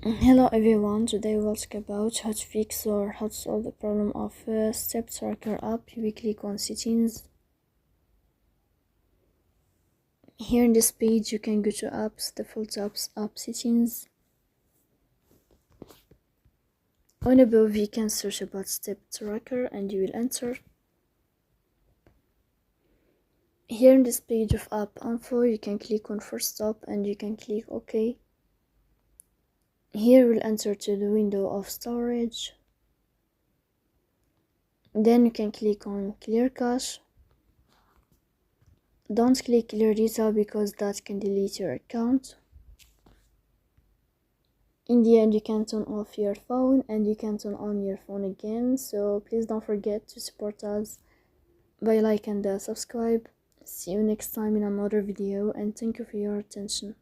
Hello everyone, today we'll talk about how to fix or how to solve the problem of step tracker app. We click on settings. Here in this page you can go to apps, default apps, app settings. On above you can search about step tracker and you will enter. Here in this page of app info you can click on first stop and you can click OK. Here we'll enter to the window of storage. Then you can click on clear cache. Don't click clear data because that can delete your account. In the end you can turn off your phone and you can turn on your phone again, so please don't forget to support us by like and subscribe. See you next time in another video and thank you for your attention.